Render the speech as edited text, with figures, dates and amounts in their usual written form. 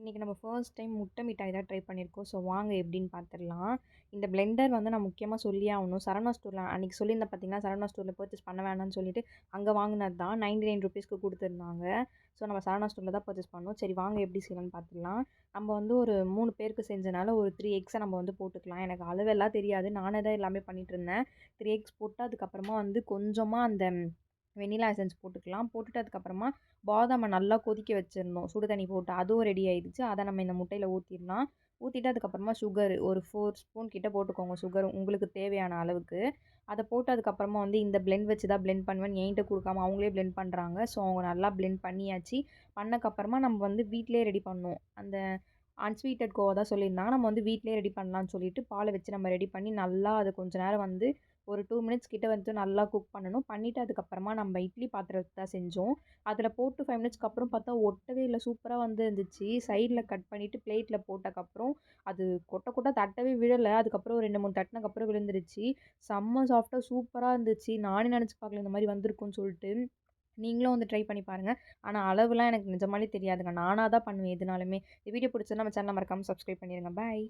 இன்றைக்கி நம்ம first time முட்டை மிட்டாய் தான் ட்ரை பண்ணியிருக்கோம். ஸோ வாங்க எப்படின்னு பார்த்துடலாம். இந்த பிளெண்டர் வந்து நான் முக்கியமாக சொல்லியே ஆகணும். சரவணா ஸ்டோரில் அன்றைக்கி சொல்லியிருந்தேன் பார்த்தீங்களா, சரவணா ஸ்டோரில் பர்ச்சேஸ் பண்ண வேணாம்னு சொல்லிட்டு அங்கே வாங்கினது தான். 99 ருபீஸ்க்கு கொடுத்துருந்தாங்க. ஸோ நம்ம சரவணா ஸ்டோரில் தான் பர்ச்சேஸ் பண்ணோம். சரி வாங்க எப்படி செய்யலாம்னு பார்த்துக்கலாம். நம்ம வந்து ஒரு 3 பேருக்கு செஞ்சனால ஒரு 3 எக்ஸை நம்ம வந்து போட்டுக்கலாம். எனக்கு அளவெல்லாம் தெரியாது, நானே தான் எல்லாமே பண்ணிகிட்டு இருந்தேன். 3 எக்ஸ் போட்டு அதுக்கப்புறமா வந்து கொஞ்சமாக அந்த வெண்ணிலா எசன்ஸ் போட்டுக்கலாம். போட்டுட்டு அதுக்கப்புறமா பாதாமை நல்லா கொதிக்க வச்சிடணும், சுடு தண்ணி போட்டு. அதுவும் ரெடி ஆயிடுச்சு. அதை நம்ம இந்த முட்டையில் ஊற்றிடலாம். ஊற்றிட்டு அதுக்கப்புறமா சுகர் ஒரு 4 ஸ்பூன் கிட்ட போட்டுக்கோங்க. சுகர் உங்களுக்கு தேவையான அளவுக்கு. அதை போட்டு அதுக்கப்புறமா வந்து இந்த பிளெண்ட் வச்சு தான் பிளெண்ட் பண்ணுவேன்னு என்கிட்ட கொடுக்காம அவங்களே பிளெண்ட் பண்ணுறாங்க. ஸோ அவங்க நல்லா பிளெண்ட் பண்ணியாச்சு. பண்ணக்கப்புறமா நம்ம வந்து வீட்டிலே ரெடி பண்ணோம். அந்த அன்ஸ்வீட்டட் கோவா தான் சொல்லியிருந்தாங்க. நம்ம வந்து வீட்டிலே ரெடி பண்ணலான்னு சொல்லிட்டு பாலை வச்சு நம்ம ரெடி பண்ணி நல்லா அது கொஞ்ச நேரம் வந்து ஒரு 2 மினிட்ஸ் கிட்ட வந்து நல்லா குக் பண்ணணும். பண்ணிவிட்டு அதுக்கப்புறமா நம்ம இட்லி பாத்திரத்தை தான் செஞ்சோம். அதில் போட்டு 5 மினிட்ஸ்க்கு அப்புறம் பார்த்தா ஒட்டவே இல்லை, சூப்பராக வந்து இருந்துச்சு. சைடில் கட் பண்ணிவிட்டு பிளேட்டில் போட்டக்கப்புறம் அது கொட்ட கொட்ட தட்டவே விழலை. அதுக்கப்புறம் ஒரு 2 3 தட்டினக்கப்புறம் விழுந்துருச்சு. செம்ம சாஃப்டாக சூப்பராக இருந்துச்சு. நானே நினச்சி பார்க்கல இந்த மாதிரி வந்திருக்குன்னு சொல்லிட்டு. நீங்களும் வந்து ட்ரை பண்ணி பாருங்கள். ஆனால் அளவுலாம் எனக்கு நிஜமாலே தெரியாதுங்க. நானாக தான் பண்ணுவேன் எதுனாலுமே. இந்த வீடியோ பிடிச்சதுன்னா நம்ம சேனலை மறக்காமல் சப்ஸ்கிரைப் பண்ணிடுங்க. பாய்.